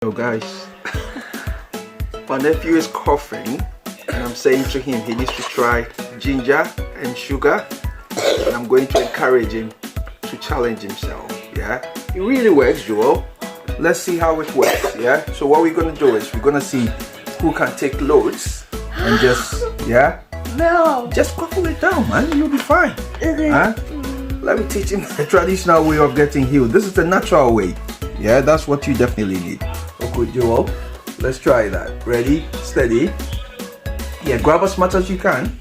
Yo guys, my nephew is coughing and I'm saying to him he needs to try ginger and sugar, and I'm going to encourage him to challenge himself. Yeah, it really works, Joel. Let's see how it works. Yeah, so what we're gonna do is we're gonna see who can take loads and just just quaffle it down, man. You'll be fine. Huh? Let me teach him the traditional way of getting healed. This is the natural way. Yeah, that's what you definitely need. Okay, Joel, let's try that. Ready, steady. Yeah, grab as much as you can.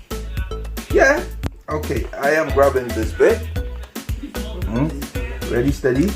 Yeah. Okay, I am grabbing this bit. Ready, steady.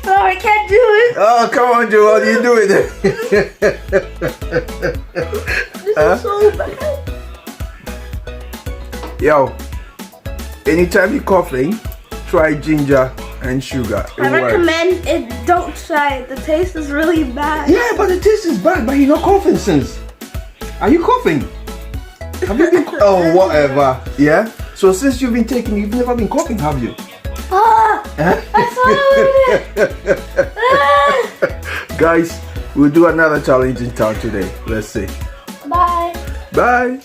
Oh, I can't do it. Oh, come on, Joel, you do it. This is so bad. Yo, anytime you're coughing, try ginger and sugar. It I works. recommend it. Don't try it. The taste is really bad. Yeah, but the taste is bad, but you're not coughing since. Are you coughing? Have you been? Oh, whatever. Yeah? So since you've been taking, you've never been coughing, have you? Ah, Guys, we'll do another challenge in town today. Let's see. Bye. Bye.